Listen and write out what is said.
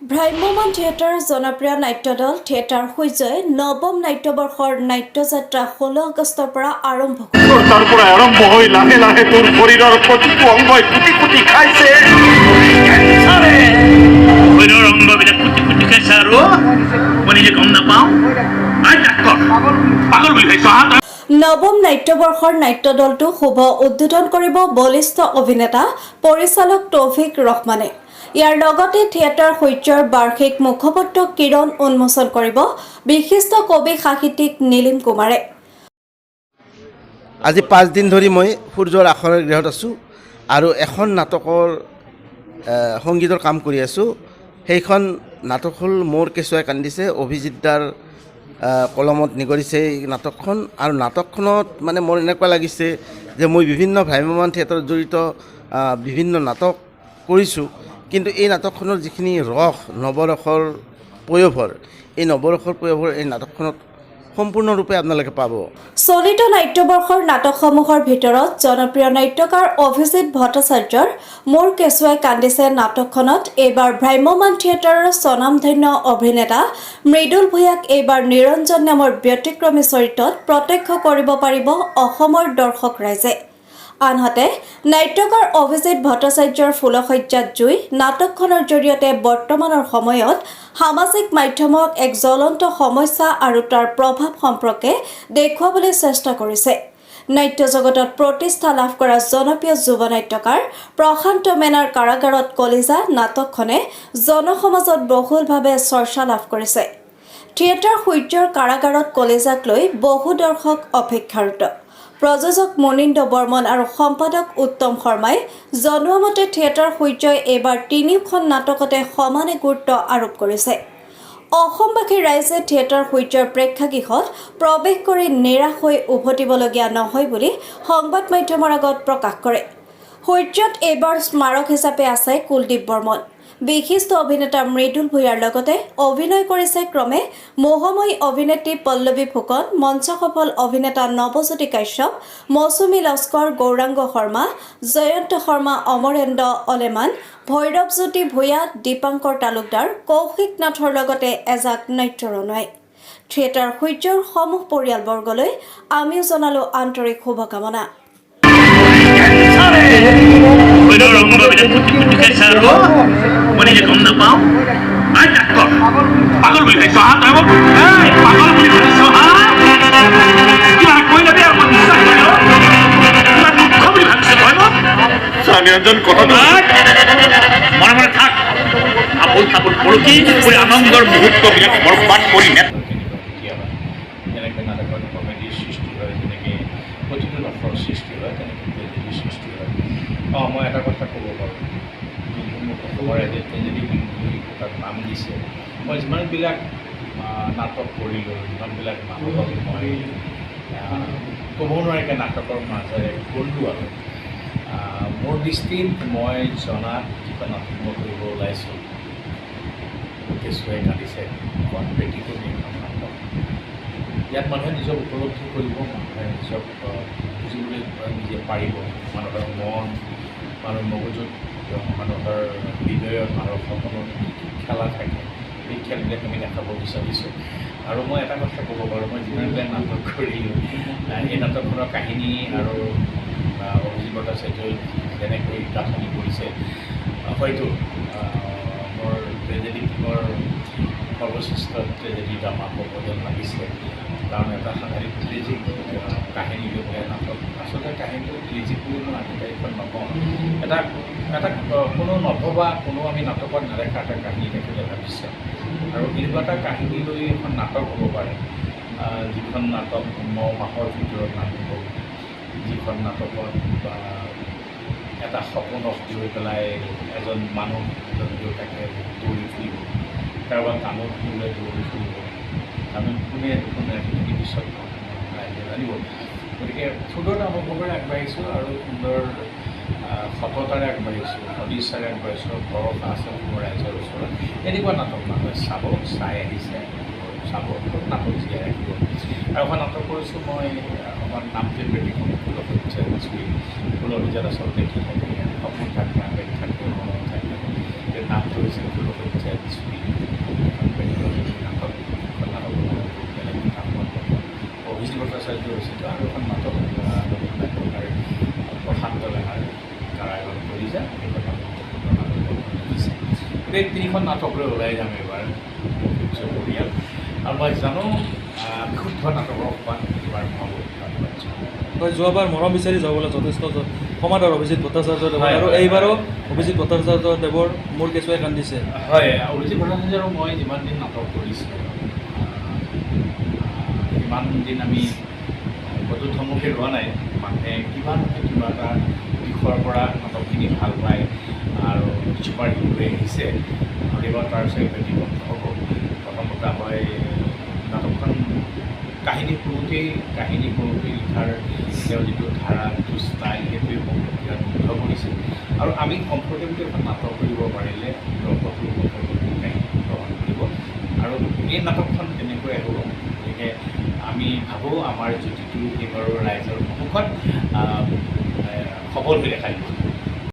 ভ্ৰাম্যমান থিয়েটাৰ জনপ্ৰিয় নাট্যদল থিয়েটাৰ সূৰ্যই নৱম নাট্যবৰ্ষৰ নাট্যযাত্ৰা 16 আগষ্টৰ পৰা আৰম্ভ কৰিব। তাৰ পৰা আৰম্ভ হৈ লাহে লাহে তোৰ শৰীৰৰ প্ৰতিটো অংগই কুটি কুটি খাইছে। শৰীৰৰ অংগবিলাক কুটি কুটি খাইছে আৰু মই নিজে গম নাপাওঁ। পাগল বুলি খাইছ। নৱম নাট্যবৰ্ষৰ নাট্যদলটো শুভ উদ্বোধন কৰিব বলিষ্ঠ অভিনেতা পৰিচালক তৌফিক ৰহমানে। ইয়াৰ লগতে থিয়েটাৰ সূৰ্যৰ বাৰ্ষিক মুখপত্ৰ কিৰণ উন্মোচন কৰিব বিশিষ্ট কবি সাহিত্যিক নীলিম কুমাৰে। আজি 5 দিন ধৰি মই সূৰ্যৰ আখৰৰ গৃহত আছোঁ আৰু এখন নাটকৰ সংগীতৰ কাম কৰি আছোঁ। সেইখন নাটক হ'ল মোৰ কেঁচুৱাই কান্দিছে। অভিজিত দাৰ কলমত নিগৰিছে এই নাটকখন। আৰু নাটকখনত মানে মোৰ এনেকুৱা লাগিছে যে মই বিভিন্ন ভ্ৰাম্যমান থিয়েটাৰত জড়িত বিভিন্ন নাটক কৰিছোঁ, কিন্তু এই নাটকখনৰ যিখিনি ৰস নৱৰসৰ পয়োভৰ, এই নৱৰসৰ পয়োভৰ এই নাটকখনত সম্পূৰ্ণৰূপে আপোনালোকে পাব। চলিত নাট্যবৰ্ষৰ নাটকসমূহৰ ভিতৰত জনপ্ৰিয় নাট্যকাৰ অভিজিত ভট্টাচাৰ্যৰ মোৰ কেঁচুৱাই কান্দিছে নাটকখনত এইবাৰ ভ্ৰাম্যমান থিয়েটাৰৰ স্বনামধন্য অভিনেতা মৃদুল ভূঞাক এইবাৰ নিৰঞ্জন নামৰ ব্যতিক্ৰমী চৰিত্ৰত প্ৰত্যক্ষ কৰিব পাৰিব অসমৰ দৰ্শক ৰাইজে। আনহাতে নাট্যকাৰ অভিজিত ভট্টাচাৰ্যৰ ফুলশয্যাত জুই নাটকখনৰ জৰিয়তে বৰ্তমানৰ সময়ত সামাজিক মাধ্যমক এক জ্বলন্ত সমস্যা আৰু তাৰ প্ৰভাৱ সম্পৰ্কে দেখুৱাবলৈ চেষ্টা কৰিছে। নাট্য জগতত প্ৰতিষ্ঠা লাভ কৰা জনপ্ৰিয় যুৱ নাট্যকাৰ প্ৰশান্ত মেনাৰ কাৰাগাৰত কলিজা নাটকখনে জনসমাজত বহুলভাৱে চৰ্চা লাভ কৰিছে। থিয়েটাৰ সূৰ্যৰ কাৰাগাৰত কলিজাক লৈ বহু দৰ্শক অপেক্ষাৰত। প্ৰযোজক মুনীন্দ্ৰ বৰ্মন আৰু সম্পাদক উত্তম শৰ্মাই জনোৱা মতে থিয়েটাৰ সূৰ্যই এইবাৰ 3খন নাটকতে সমানে গুৰুত্ব আৰোপ কৰিছে। অসমবাসী ৰাইজে থিয়েটাৰ সূৰ্যৰ প্ৰেক্ষাগৃহত প্ৰৱেশ কৰি নিৰাশ হৈ উভতিবলগীয়া নহয় বুলি সংবাদ মাধ্যমৰ আগত প্ৰকাশ কৰে। সূৰ্যত এইবাৰ স্মাৰক হিচাপে আছে কুলদীপ বৰ্মন। বিশিষ্ট অভিনেতা মৃদুল ভূঞাৰ লগতে অভিনয় কৰিছে ক্ৰমে মোহময়ী অভিনেত্ৰী পল্লৱী ফুকন, মঞ্চ সফল অভিনেতা নৱজ্যোতি কাশ্যপ, মৌচুমী লস্কৰ, গৌৰাংগ শৰ্মা, জয়ন্ত শৰ্মা, অমৰেন্দ্ৰ অলেমান, ভৈৰৱজ্যোতি ভূঞা, দীপাংকৰ তালুকদাৰ, কৌশিক নাথৰ লগতে এজাক নাট্যৰণুৱাই। থিয়েটাৰ সূৰ্যৰ সমূহ পৰিয়ালবৰ্গলৈ আমিও জনালো আন্তৰিক শুভকামনা। মই নিজে গম নাপাওঁ। পাগল বুলি খাইছ। পাগল বুলি ভাবিছ। কৈ নাবি আৰু মই বিশ্বাস কৰিলো। দুখ বুলি ভাবিছ তই মোক। নিৰঞ্জন কথাটো মনে মনে থাক। আপোন থাপোন পৰকি কৰি আনন্দৰ মুহূৰ্তবিলাক বৰবাদ কৰি যেনেকৈ নাটকত কমেডিৰ সৃষ্টি হয়, যেনেকৈ প্ৰতিটো ৰসৰ সৃষ্টি হয়, তেনেকৈ ট্ৰেজেডিৰ সৃষ্টি হয়। মই এটা কথা ক'ব পাৰোঁ, মোক অসমৰ ৰাইজে ট্ৰেজেডি বুলি তাক নাম দিছে। মই যিমানবিলাক নাটক কৰিলোঁ, যিমানবিলাক নাটকত মই ক'ব নোৱাৰিকৈ নাটকৰ মাজেৰে গ'লোঁ আৰু মোৰ দৃষ্টিত মই জনাত যিখন নাটক মই কৰিব ওলাইছোঁ, কেঁচুৱাই কান্দিছে, ব্যক্তিগত এখন নাটক। ইয়াত মানুহে নিজক উপলব্ধি কৰিব, মানুহে নিজক বুজিবলৈ নিজে পাৰিব। মানুহৰ মন, মানুহৰ মগজুত, মানুহৰ হৃদয়ত, মানুহৰ সপোনত কি কি খেলা থাকে, সেই খেলবিলাক আমি দেখাব বিচাৰিছোঁ। আৰু মই এটা কথা ক'ব পাৰোঁ, মই যিমানবিলাক নাটক কৰিলোঁ, এই নাটকখনৰ কাহিনী আৰু অভিজিত ভট্টাচাৰ্যই যেনেকৈ গাঁথনি কৰিছে, হয়তো মোৰ ট্ৰেজেডি টিমৰ সৰ্বশ্ৰেষ্ঠ ট্ৰেজেডি ড্ৰামা হ'ব যেন লাগিছে। কাৰণ এটা সাংঘাতিক ট্ৰেজিক কাহিনী লৈ পেলাই নাটক। আচলতে কাহিনীটো ট্ৰেজিক বুলি মই আজিকালিখন নকওঁ। এটা কোনো নভবা, কোনো আমি নাটকত নেদেখা এটা কাহিনী তেখেতে ভাবিছে। আৰু এনেকুৱা এটা কাহিনী লৈ এখন নাটক হ'ব পাৰে, যিখন নাটক 9 মাহৰ ভিতৰত নামিব, যিখন নাটকত বা এটা সপোনক লৈ পেলাই এজন মানুহ, এজন দেউতাকে দৌৰি ফুৰিব, কাৰোবাৰ কামত লৈ দৌৰি ফুৰিব, আমি কোনে সেইখিনি পিছত ৰাইজে জানিব। গতিকে সুন্দৰ আৰম্ভৰে আগবাঢ়িছোঁ আৰু সুন্দৰ সততাৰে আগবাঢ়িছোঁ, সদিচ্ছাৰে আগবাঢ়িছোঁ, ভৰসা আছে মোৰ ৰাইজৰ ওচৰত। এনেকুৱা নাটক মানুহে চাব, চাই আহিছে, চাব, নাটক জীয়াই ৰাখিব। আৰু এখন নাটক কৰিছোঁ মই, আমাৰ নামটোৱে ব্যতিক্ৰম ফুলশয্যাত জুই। ফুলশয্যাত আচলতে কি থাকে, সপোন থাকে, আৱেগ থাকে, মৰম থাকে, নামটো হৈছে ফুলসজ্জা বিচুৰি নাটক অভিজিত ভট্টাচাৰ্য ৰচিত আৰু এখন নাটক নাটকাৰ প্ৰশান্ত লেহাৰ কাৰাগাৰ কৰিজা সেইখন নাটক লিখিছে। গতিকে তিনিখন নাটক লৈ ওলাই যাম এইবাৰ পৰিয়াল আৰু মই জানো বিশুদ্ধ নাটকৰ অকণমান এইবাৰ হয়, যোৱাবাৰ মৰম বিচাৰি যাবলৈ যথেষ্ট সমাদৰ অভিজিত ভট্টাচাৰ্যদেৱ আৰু এইবাৰো অভিজিত ভট্টাচাৰ্যদেৱৰ মোৰ কেঁচুৱাই কান্দিছে। হয়, অভিজিত ভট্টাচাৰ্য আৰু মই যিমান দিন নাটক কৰিছোঁ সিমান দিন আমি ক'তো থমকি ৰোৱা নাই। মানুহে কিবা নহয় কিবা এটা দিশৰ পৰা নাটকখিনি ভাল পায় আৰু ছুপাৰ হিট হৈ আহিছে। আৰু এইবাৰ তাৰ পিছত ব্যক্তিগত হ'ব। প্ৰথম কথা হয় নাটকখন কাহিনী কৰোঁতেই লিখাৰ তেওঁৰ যিটো ধাৰা যিটো ষ্টাইল সেইটোৱে মোক বিৰাট মুগ্ধ কৰিছে। আৰু আমি কমফৰ্টেবলি এখন নাটক কৰিব পাৰিলে দৰ্শকো কমফৰ্টেবলি কাহিনী গ্ৰহণ কৰিব আৰু এই নাটকখন তেনেকৈ হ'ব। গতিকে আমি ভাবোঁ আমাৰ জুতিটো এইবাৰৰ ৰাইজৰ সন্মুখত সবল হৈ দেখা দিব।